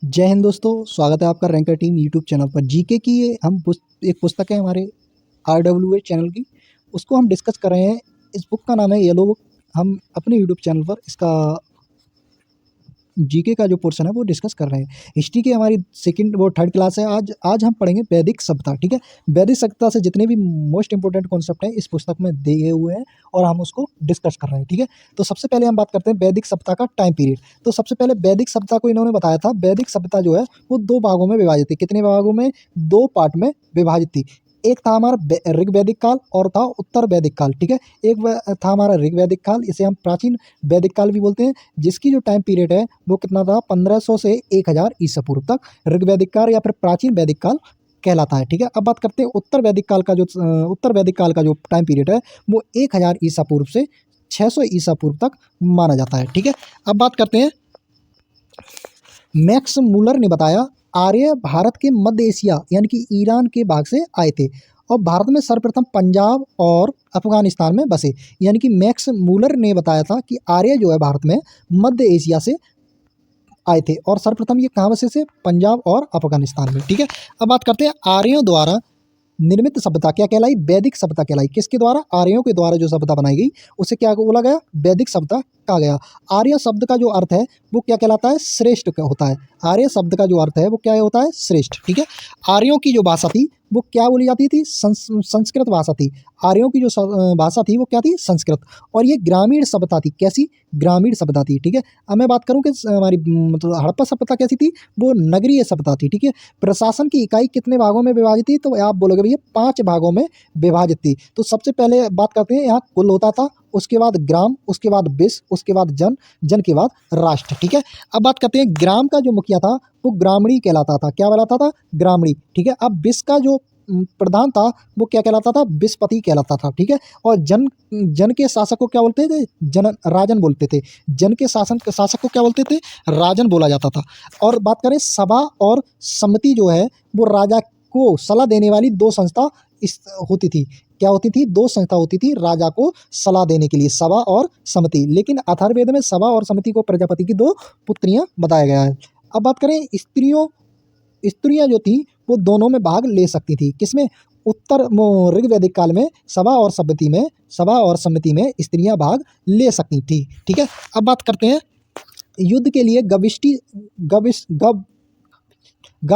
जय हिंद दोस्तों, स्वागत है आपका रैंकर टीम यूट्यूब चैनल पर। जीके की ये एक पुस्तक है हमारे RWA चैनल की, उसको हम डिस्कस कर रहे हैं। इस बुक का नाम है येलो बुक। हम अपने यूट्यूब चैनल पर इसका जीके का जो पोर्शन है वो डिस्कस कर रहे हैं। हिस्ट्री की हमारी सेकंड वो थर्ड क्लास है। आज हम पढ़ेंगे वैदिक सभ्यता। ठीक है, वैदिक सभ्यता से जितने भी मोस्ट इंपॉर्टेंट कॉन्सेप्ट हैं इस पुस्तक में दिए हुए हैं और हम उसको डिस्कस कर रहे हैं। ठीक है, तो सबसे पहले हम बात करते हैं वैदिक सभ्यता का टाइम पीरियड। तो सबसे पहले वैदिक सभ्यता को इन्होंने बताया था, वैदिक सभ्यता जो है वो दो भागों में विभाजित थी। कितने भागों में? दो पार्ट में विभाजित थी। एक था हमारा ऋग वैदिक काल और था उत्तर वैदिक काल। ठीक है, था हमारा ऋग वैदिक काल, इसे हम प्राचीन वैदिक काल भी बोलते हैं, जिसकी जो टाइम पीरियड है वो कितना था? 1500 से 1000 ईसा पूर्व तक ऋग वैदिक काल या फिर प्राचीन वैदिक काल कहलाता है। ठीक है, अब बात करते हैं उत्तर वैदिक काल का। उत्तर वैदिक काल का जो टाइम पीरियड है वो 1000 ईसा पूर्व से 600 ईसा पूर्व तक माना जाता है। ठीक है, अब बात करते हैं, मैक्स मूलर ने बताया आर्य भारत के मध्य एशिया यानी कि ईरान के भाग से आए थे और भारत में सर्वप्रथम पंजाब और अफगानिस्तान में बसे। यानी कि मैक्स मूलर ने बताया था कि आर्य जो है भारत में मध्य एशिया से आए थे और सर्वप्रथम ये कहाँ बसे थे? पंजाब और अफगानिस्तान में। ठीक है, अब बात करते हैं आर्यों द्वारा निर्मित सभ्यता क्या कहलाई? वैदिक सभ्यता कहलाई। किसके द्वारा? आर्यों के द्वारा जो सभ्यता बनाई गई उसे क्या बोला गया? वैदिक सभ्यता कहा गया। आर्य शब्द का जो अर्थ है वो क्या कहलाता है? श्रेष्ठ होता है। आर्य शब्द का जो अर्थ है वो क्या होता है? श्रेष्ठ। ठीक है, आर्यों की जो भाषा थी वो क्या बोली जाती थी? संस्कृत भाषा थी। आर्यों की जो भाषा थी वो क्या थी? संस्कृत। और ये ग्रामीण सभ्यता थी। कैसी? ग्रामीण सभ्यता थी। ठीक है, अब मैं बात करूँ कि हमारी मतलब हड़प्पा सभ्यता कैसी थी? वो नगरीय सभ्यता थी। ठीक है, प्रशासन की इकाई कितने भागों में विभाजित थी? तो आप बोलोगे भैया 5 भागों में विभाजित थी। तो सबसे पहले बात करते हैं, यहाँ कुल होता था, उसके बाद ग्राम, उसके बाद विश्व, उसके बाद जन, जन के बाद राष्ट्र। ठीक है, अब बात करते हैं ग्राम का जो मुखिया था वो ग्रामणी कहलाता था। क्या कहलाता था? ग्रामणी। ठीक है, अब विश्व का जो प्रधान था वो क्या कहलाता था? विश्वपति कहलाता था। ठीक है, और जन जन के शासक को क्या बोलते थे? राजन बोलते थे। जन के शासक को क्या बोलते थे? राजन बोला जाता था। और बात करें सभा और समिति जो है वो राजा को सलाह देने वाली दो संस्था होती थी। क्या होती थी? दो संस्था होती थी राजा को सलाह देने के लिए, सभा और समिति। लेकिन अथर्ववेद में सभा और समिति को प्रजापति की दो पुत्रियां बताया गया है। अब बात करें स्त्रियां जो थी वो दोनों में भाग ले सकती थी। किसमें? ऋग वैदिक काल में सभा और समिति में स्त्रियां भाग ले सकती थी। ठीक है, अब बात करते हैं युद्ध के लिए गा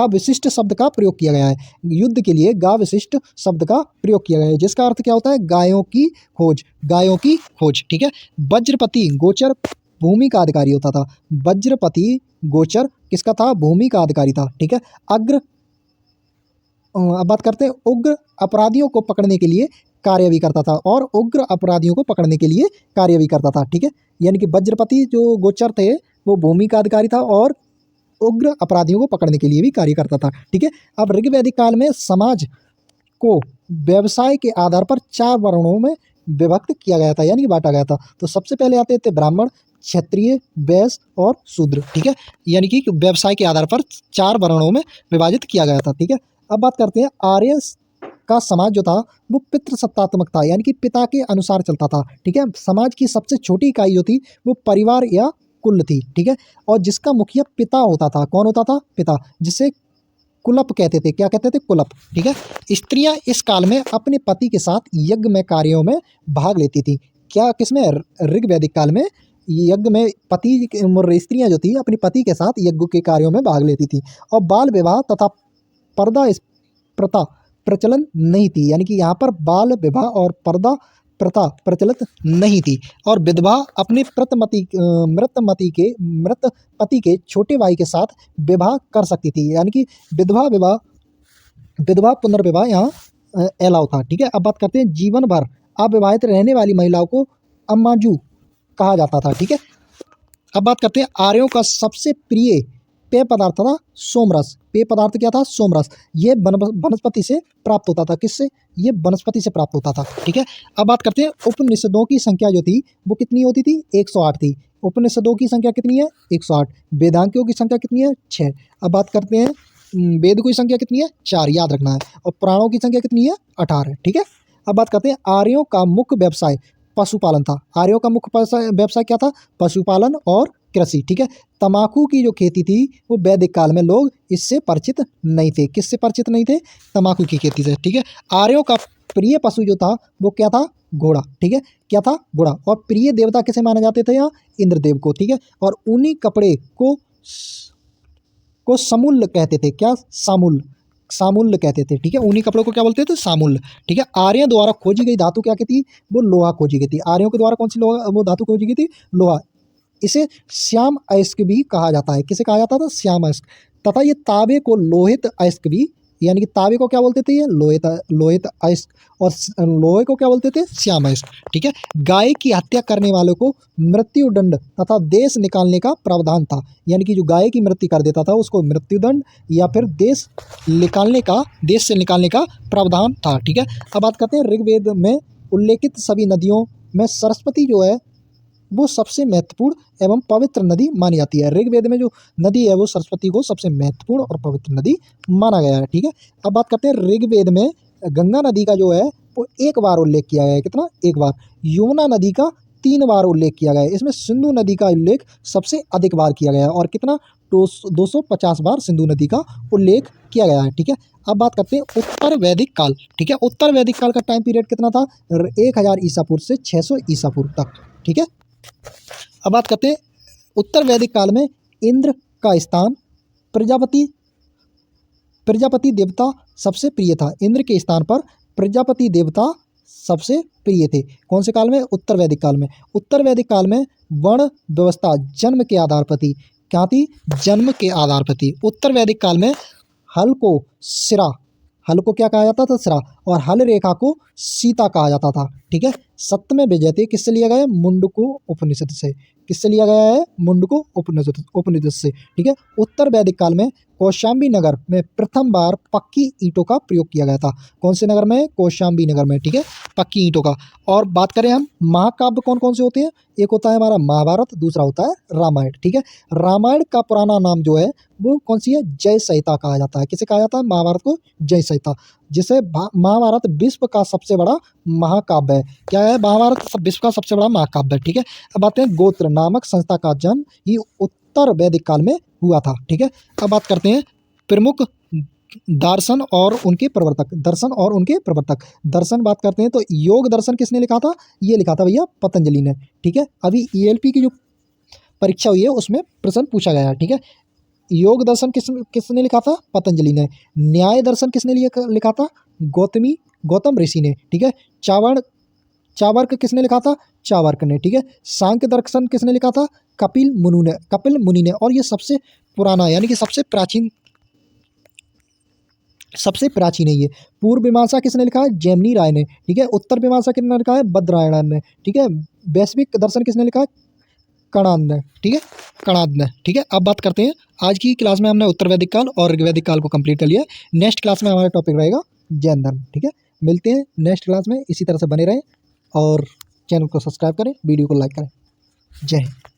विशिष्ट शब्द का प्रयोग किया गया है। युद्ध के लिए गा विशिष्ट शब्द का प्रयोग किया गया है, जिसका अर्थ क्या होता है? गायों की खोज, गायों की खोज। ठीक है, वज्रपति गोचर भूमि का अधिकारी होता था। वज्रपति गोचर किसका था? भूमि का अधिकारी था। ठीक है, अब बात करते हैं उग्र अपराधियों को पकड़ने के लिए कार्य भी करता था और उग्र अपराधियों को पकड़ने के लिए कार्य भी करता था। ठीक है, यानी कि वज्रपति जो गोचर थे वो भूमि का अधिकारी था और उग्र अपराधियों को पकड़ने के लिए भी कार्य करता था। ठीक है, अब ऋग वैदिक काल में समाज को व्यवसाय के आधार पर 4 वर्णों में विभक्त किया गया था, यानी कि बांटा गया था। तो सबसे पहले आते थे ब्राह्मण, क्षत्रिय, वैश्य और शूद्र। ठीक है, यानी कि व्यवसाय के आधार पर 4 वर्णों में विभाजित किया गया था। ठीक है, अब बात करते हैं आर्य का समाज जो था वो पितृसत्तात्मक था, यानी कि पिता के अनुसार चलता था। ठीक है, समाज की सबसे छोटी इकाई जो थी वो परिवार या कुल थी। ठीक है, और जिसका मुखिया पिता होता था। कौन होता था? पिता, जिसे कुलप कहते थे। क्या कहते थे? कुलप। ठीक है, स्त्रियां इस काल में अपने पति के साथ यज्ञ में कार्यों में भाग लेती थी। क्या? किसमें? ऋग वैदिक काल में यज्ञ में स्त्रियां जो थी अपने पति के साथ यज्ञ के कार्यों में भाग लेती थी। और बाल विवाह तथा पर्दा प्रथा प्रचलन नहीं थी, यानी कि यहाँ पर बाल विवाह और पर्दा प्रथा प्रचलित नहीं थी। और विधवा अपने मृत पति के छोटे भाई के साथ विवाह कर सकती थी, यानी कि विधवा पुनर्विवाह यहाँ अलाउ था। ठीक है, अब बात करते हैं जीवन भर अविवाहित रहने वाली महिलाओं को अम्माजू कहा जाता था। ठीक है, अब बात करते हैं आर्यों का सबसे प्रिय पेय पदार्थ था सोमरस। पेय पदार्थ क्या था? सोमरस। ये वनस्पति से प्राप्त होता था। किससे? ये वनस्पति से प्राप्त होता था। ठीक है, अब बात करते हैं उपनिषदों की संख्या जो थी वो कितनी होती थी? 108 थी। उपनिषदों की संख्या कितनी है? 108। वेदांतियों की संख्या कितनी है? 6। अब बात करते हैं वेद की संख्या कितनी है? 4, याद रखना है। और पुराणों की संख्या कितनी है? 18। ठीक है, अब बात करते हैं आर्यों का मुख्य व्यवसाय पशुपालन था। आर्यों का मुख्य व्यवसाय क्या था? पशुपालन और कृषि, ठीक है। तम्बाकू की जो खेती थी वो वैदिक काल में लोग इससे परिचित नहीं थे। किससे परिचित नहीं थे? तम्बाकू की खेती से, ठीक है। आर्यों का प्रिय पशु जो था वो क्या था? घोड़ा, ठीक है। क्या था? घोड़ा। और प्रिय देवता किसे माने जाते थे यहाँ? इंद्रदेव को, ठीक है। और ऊनी कपड़े को समूल्य कहते थे। क्या? सामूल्य, सामूल्य कहते थे, ठीक है। ऊनी कपड़ों को क्या बोलते थे? सामूल्य, ठीक है। आर्यों द्वारा खोजी गई धातु क्या थी? वो लोहा खोजी गई थी। आर्यों के द्वारा कौन सी लोहा वो धातु खोजी गई थी? लोहा। इसे श्याम अयस्क भी कहा जाता है। किसे कहा जाता था? श्याम अयस्क। तथा ये तांबे को लोहित अयस्क भी, यानी कि तांबे को क्या बोलते थे? ये लोहित लोहित अयस्क। और लोहे को क्या बोलते थे? श्याम अयस्क, ठीक है। गाय की हत्या करने वालों को मृत्युदंड तथा देश निकालने का प्रावधान था। यानी कि जो गाय की मृत्यु कर देता था उसको मृत्युदंड या फिर देश से निकालने का प्रावधान था, ठीक है। अब बात करते हैं ऋग्वेद में उल्लेखित सभी नदियों में सरस्वती जो है वो सबसे महत्वपूर्ण एवं पवित्र नदी मानी जाती है। ऋग्वेद में जो नदी है वो सरस्वती को सबसे महत्वपूर्ण और पवित्र नदी माना गया है, ठीक है। अब बात करते हैं ऋग्वेद में गंगा नदी का जो है वो एक बार उल्लेख किया गया है। कितना? एक बार। यमुना नदी का 3 बार उल्लेख किया गया है। इसमें सिंधु नदी का उल्लेख सबसे अधिक बार किया गया है। और कितना? 250 बार सिंधु नदी का उल्लेख किया गया है, ठीक है। अब बात करते हैं उत्तर वैदिक काल, ठीक है। उत्तर वैदिक काल का टाइम पीरियड कितना था? 1000 ईसा पूर्व से 600 ईसा पूर्व तक, ठीक है। अब बात करते हैं उत्तर वैदिक काल में इंद्र का स्थान प्रजापति देवता सबसे प्रिय था। इंद्र के स्थान पर प्रजापति देवता सबसे प्रिय थे। कौन से काल में? उत्तर वैदिक काल में। उत्तर वैदिक काल में वर्ण व्यवस्था जन्म के आधार पर थी। क्या थी? जन्म के आधार पर थी। उत्तर वैदिक काल में हल को क्या कहा जाता था? सिरा। और हल रेखा को सीता कहा जाता था, ठीक है। सप्तम विजयते किससे लिया गया है? मुंडको उपनिषद से। किससे लिया गया है? मुंडको उपनिषद से, ठीक है। उत्तर वैदिक काल में कौशाम्बी नगर में प्रथम बार पक्की ईंटों का प्रयोग किया गया था। कौन से नगर में? कौशाम्बी नगर में, ठीक है। पक्की ईंटों का। और बात करें हम महाकाव्य कौन कौन से होते हैं? एक होता है हमारा महाभारत, दूसरा होता है रामायण, ठीक है। रामायण का पुराना नाम जो है वो कौन सी है? जय संहिता कहा जाता है। किसे कहा जाता है? महाभारत को जय संहिता। जिसे महाभारत विश्व का सबसे बड़ा महाकाव्य है। क्या है? महाभारत विश्व का सबसे बड़ा महाकाव्य है, ठीक है। अब बात हैं गोत्र नामक संस्था का जन्म ही उत्तर वैदिक काल में हुआ था, ठीक है। अब बात करते हैं प्रमुख दर्शन और उनके प्रवर्तक। दर्शन बात करते हैं तो योग दर्शन किसने लिखा था? ये लिखा था भैया पतंजलि ने, ठीक है। अभी ELP की जो परीक्षा हुई है उसमें प्रश्न पूछा गया है, ठीक है। योग दर्शन किसने लिखा था? पतंजलि ने। न्याय दर्शन किसने लिखा था? गौतम ऋषि ने, ठीक है। चावर्क किसने लिखा था? चावर्क ने, ठीक है। सांख्य दर्शन किसने लिखा था? कपिल मुनि ने। और ये सबसे पुराना यानी कि सबसे प्राचीन है ये। पूर्व मीमांसा किसने लिखा है? जैमिनी राय ने, ठीक है। उत्तर मीमांसा किसने लिखा है? बद्रायण ने, ठीक है। वैश्विक दर्शन किसने लिखा है? कणाद ने, ठीक है। ठीक है। अब बात करते हैं आज की क्लास में हमने उत्तर वैदिक काल और ऋग्वैदिक काल को कंप्लीट कर लिया है। नेक्स्ट क्लास में हमारा टॉपिक रहेगा जैन धर्म, ठीक है। मिलते हैं नेक्स्ट क्लास में। इसी तरह से बने रहें और चैनल को सब्सक्राइब करें, वीडियो को लाइक करें। जय हिंद।